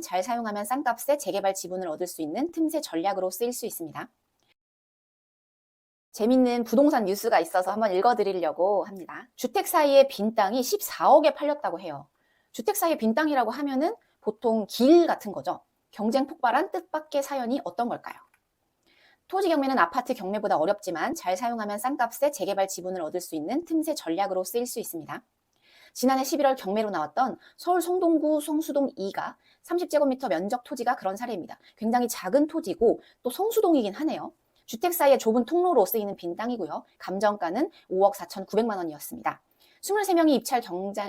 잘 사용하면 싼 값에 재개발 지분을 얻을 수 있는 틈새 전략으로 쓰일 수 있습니다. 재밌는 부동산 뉴스가 있어서 한번 읽어드리려고 합니다. 주택 사이에 빈 땅이 14억에 팔렸다고 해요. 주택 사이에 빈 땅이라고 하면은 보통 길 같은 거죠. 경쟁 폭발한 뜻밖의 사연이 어떤 걸까요? 토지 경매는 아파트 경매보다 어렵지만 잘 사용하면 싼 값에 재개발 지분을 얻을 수 있는 틈새 전략으로 쓰일 수 있습니다. 지난해 11월 경매로 나왔던 서울 성동구 성수동 2가 30제곱미터 면적 토지가 그런 사례입니다. 굉장히 작은 토지고 또 성수동이긴 하네요. 주택 사이에 좁은 통로로 쓰이는 빈 땅이고요. 감정가는 5억 4,900만 원이었습니다. 23명이 입찰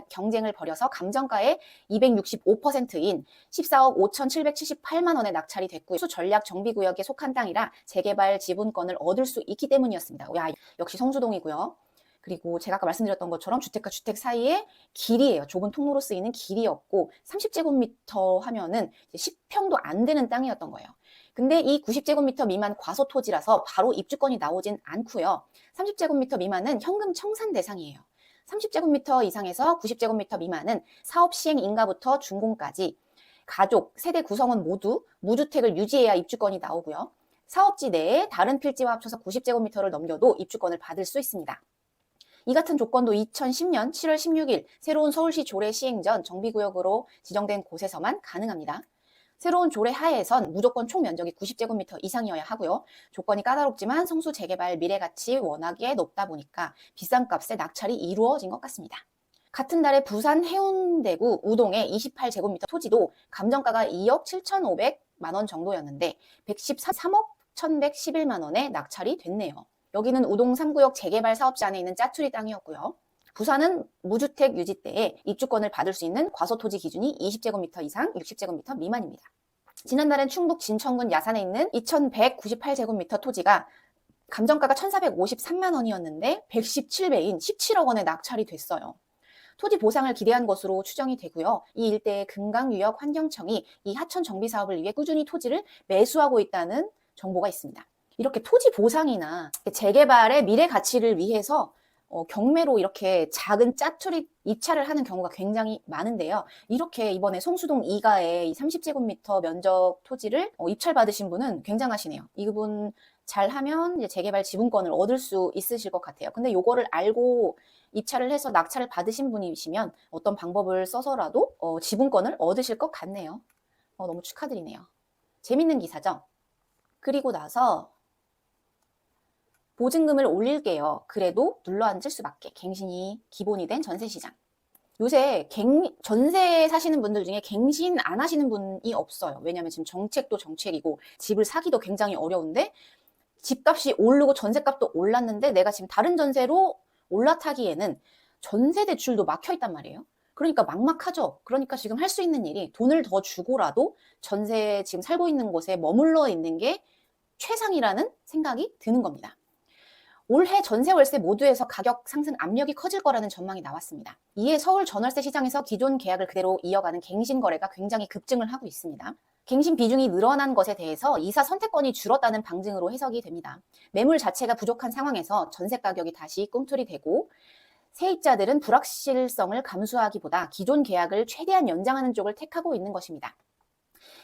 경쟁을 벌여서 감정가의 265%인 14억 5,778만 원에 낙찰이 됐고요. 수 전략 정비구역에 속한 땅이라 재개발 지분권을 얻을 수 있기 때문이었습니다. 야, 역시 성수동이고요. 그리고 제가 아까 말씀드렸던 것처럼 주택과 주택 사이에 길이에요. 좁은 통로로 쓰이는 길이었고 30제곱미터 하면은 10평도 안 되는 땅이었던 거예요. 근데 이 90제곱미터 미만 과소 토지라서 바로 입주권이 나오진 않고요. 30제곱미터 미만은 현금 청산 대상이에요. 30제곱미터 이상에서 90제곱미터 미만은 사업 시행 인가부터 준공까지 가족, 세대 구성원 모두 무주택을 유지해야 입주권이 나오고요. 사업지 내에 다른 필지와 합쳐서 90제곱미터를 넘겨도 입주권을 받을 수 있습니다. 이 같은 조건도 2010년 7월 16일 새로운 서울시 조례 시행 전 정비구역으로 지정된 곳에서만 가능합니다. 새로운 조례 하에선 무조건 총 면적이 90제곱미터 이상이어야 하고요. 조건이 까다롭지만 성수 재개발 미래가치 워낙에 높다 보니까 비싼 값에 낙찰이 이루어진 것 같습니다. 같은 달에 부산 해운대구 우동의 28제곱미터 토지도 감정가가 2억 7,500만 원 정도였는데 113억 1,111만 원에 낙찰이 됐네요. 여기는 우동 3구역 재개발 사업지 안에 있는 짜투리 땅이었고요. 부산은 무주택 유지 때에 입주권을 받을 수 있는 과소토지 기준이 20제곱미터 이상, 60제곱미터 미만입니다. 지난달엔 충북 진천군 야산에 있는 2,198제곱미터 토지가 감정가가 1,453만 원이었는데 117배인 17억 원에 낙찰이 됐어요. 토지 보상을 기대한 것으로 추정이 되고요. 이 일대의 금강유역 환경청이 이 하천 정비 사업을 위해 꾸준히 토지를 매수하고 있다는 정보가 있습니다. 이렇게 토지 보상이나 재개발의 미래 가치를 위해서 경매로 이렇게 작은 짜투리 입찰을 하는 경우가 굉장히 많은데요. 이렇게 이번에 성수동 2가의 30제곱미터 면적 토지를 입찰 받으신 분은 굉장하시네요. 이분 잘하면 이제 재개발 지분권을 얻을 수 있으실 것 같아요. 근데 요거를 알고 입찰을 해서 낙찰을 받으신 분이시면 어떤 방법을 써서라도 지분권을 얻으실 것 같네요. 너무 축하드리네요. 재밌는 기사죠? 그리고 나서 보증금을 올릴게요. 그래도 눌러앉을 수밖에. 갱신이 기본이 된 전세시장. 요새 전세 사시는 분들 중에 갱신 안 하시는 분이 없어요. 왜냐하면 지금 정책도 정책이고 집을 사기도 굉장히 어려운데 집값이 오르고 전세값도 올랐는데 내가 지금 다른 전세로 올라타기에는 전세 대출도 막혀 있단 말이에요. 그러니까 막막하죠. 그러니까 지금 할 수 있는 일이 돈을 더 주고라도 전세 지금 살고 있는 곳에 머물러 있는 게 최상이라는 생각이 드는 겁니다. 올해 전세 월세 모두에서 가격 상승 압력이 커질 거라는 전망이 나왔습니다. 이에 서울 전월세 시장에서 기존 계약을 그대로 이어가는 갱신 거래가 굉장히 급증을 하고 있습니다. 갱신 비중이 늘어난 것에 대해서 이사 선택권이 줄었다는 방증으로 해석이 됩니다. 매물 자체가 부족한 상황에서 전세 가격이 다시 꿈틀이 되고 세입자들은 불확실성을 감수하기보다 기존 계약을 최대한 연장하는 쪽을 택하고 있는 것입니다.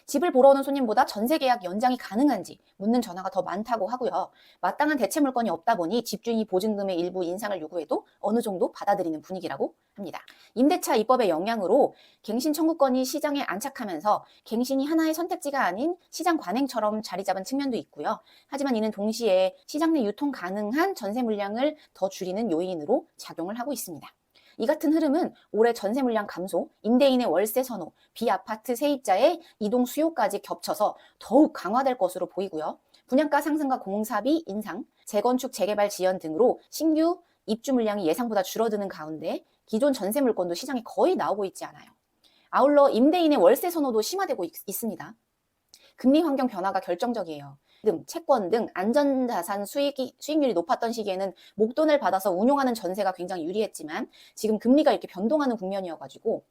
집을 보러 오는 손님보다 전세 계약 연장이 가능한지 묻는 전화가 더 많다고 하고요. 마땅한 대체 물건이 없다 보니 집주인이 보증금의 일부 인상을 요구해도 어느 정도 받아들이는 분위기라고 합니다. 임대차 입법의 영향으로 갱신 청구권이 시장에 안착하면서 갱신이 하나의 선택지가 아닌 시장 관행처럼 자리 잡은 측면도 있고요. 하지만 이는 동시에 시장 내 유통 가능한 전세 물량을 더 줄이는 요인으로 작용을 하고 있습니다. 이 같은 흐름은 올해 전세 물량 감소, 임대인의 월세 선호, 비아파트 세입자의 이동 수요까지 겹쳐서 더욱 강화될 것으로 보이고요. 분양가 상승과 공사비 인상, 재건축, 재개발 지연 등으로 신규 입주 물량이 예상보다 줄어드는 가운데 기존 전세 물건도 시장에 거의 나오고 있지 않아요. 아울러 임대인의 월세 선호도 심화되고 있습니다. 금리 환경 변화가 결정적이에요. 채권 등 안전자산 수익률이 높았던 시기에는 목돈을 받아서 운용하는 전세가 굉장히 유리했지만 지금 금리가 이렇게 변동하는 국면이어가지고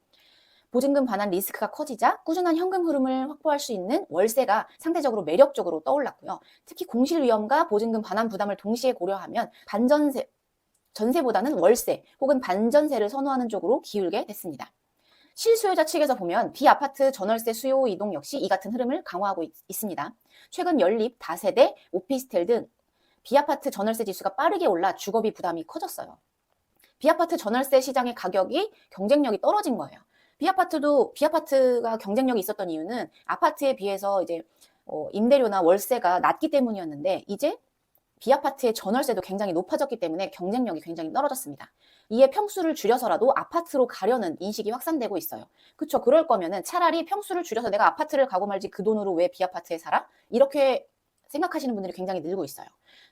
보증금 반환 리스크가 커지자 꾸준한 현금 흐름을 확보할 수 있는 월세가 상대적으로 매력적으로 떠올랐고요. 특히 공실 위험과 보증금 반환 부담을 동시에 고려하면 전세보다는 월세 혹은 반전세를 선호하는 쪽으로 기울게 됐습니다. 실수요자 측에서 보면 비아파트 전월세 수요 이동 역시 이 같은 흐름을 강화하고 있습니다. 최근 연립, 다세대, 오피스텔 등 비아파트 전월세 지수가 빠르게 올라 주거비 부담이 커졌어요. 비아파트 전월세 시장의 가격이 경쟁력이 떨어진 거예요. 비아파트가 경쟁력이 있었던 이유는 아파트에 비해서 이제 임대료나 월세가 낮기 때문이었는데 이제 비아파트의 전월세도 굉장히 높아졌기 때문에 경쟁력이 굉장히 떨어졌습니다. 이에 평수를 줄여서라도 아파트로 가려는 인식이 확산되고 있어요. 그쵸? 그럴 거면은 차라리 평수를 줄여서 내가 아파트를 가고 말지 그 돈으로 왜 비아파트에 살아? 이렇게 생각하시는 분들이 굉장히 늘고 있어요.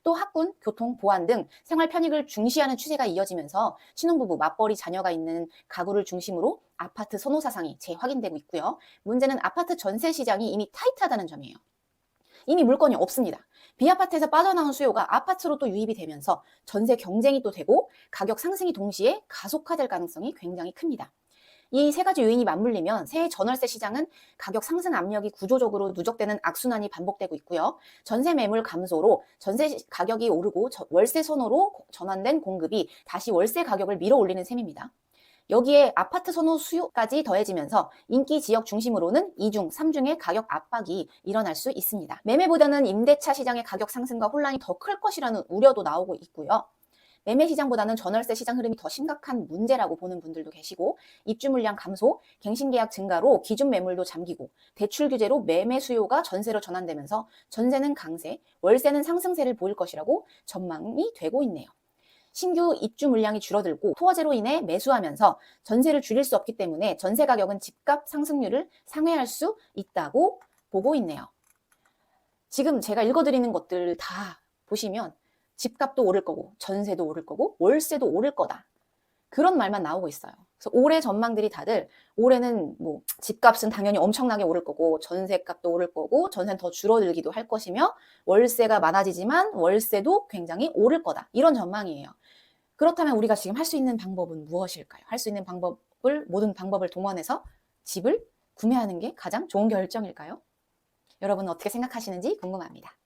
또 학군, 교통, 보안 등 생활 편익을 중시하는 추세가 이어지면서 신혼부부, 맞벌이 자녀가 있는 가구를 중심으로 아파트 선호 사상이 재확인되고 있고요. 문제는 아파트 전세 시장이 이미 타이트하다는 점이에요. 이미 물건이 없습니다. 비아파트에서 빠져나온 수요가 아파트로 또 유입이 되면서 전세 경쟁이 또 되고 가격 상승이 동시에 가속화될 가능성이 굉장히 큽니다. 이 세 가지 요인이 맞물리면 새 전월세 시장은 가격 상승 압력이 구조적으로 누적되는 악순환이 반복되고 있고요. 전세 매물 감소로 전세 가격이 오르고 월세 선호로 전환된 공급이 다시 월세 가격을 밀어 올리는 셈입니다. 여기에 아파트 선호 수요까지 더해지면서 인기 지역 중심으로는 2중, 3중의 가격 압박이 일어날 수 있습니다. 매매보다는 임대차 시장의 가격 상승과 혼란이 더 클 것이라는 우려도 나오고 있고요. 매매 시장보다는 전월세 시장 흐름이 더 심각한 문제라고 보는 분들도 계시고 입주 물량 감소, 갱신 계약 증가로 기준 매물도 잠기고 대출 규제로 매매 수요가 전세로 전환되면서 전세는 강세, 월세는 상승세를 보일 것이라고 전망이 되고 있네요. 신규 입주 물량이 줄어들고 토어제로 인해 매수하면서 전세를 줄일 수 없기 때문에 전세 가격은 집값 상승률을 상회할 수 있다고 보고 있네요. 지금 제가 읽어드리는 것들 다 보시면 집값도 오를 거고 전세도 오를 거고 월세도 오를 거다. 그런 말만 나오고 있어요. 그래서 올해 전망들이 다들 올해는 뭐 집값은 당연히 엄청나게 오를 거고 전세값도 오를 거고 전세는 더 줄어들기도 할 것이며 월세가 많아지지만 월세도 굉장히 오를 거다. 이런 전망이에요. 그렇다면 우리가 지금 할 수 있는 방법은 무엇일까요? 할 수 있는 모든 방법을 동원해서 집을 구매하는 게 가장 좋은 결정일까요? 여러분은 어떻게 생각하시는지 궁금합니다.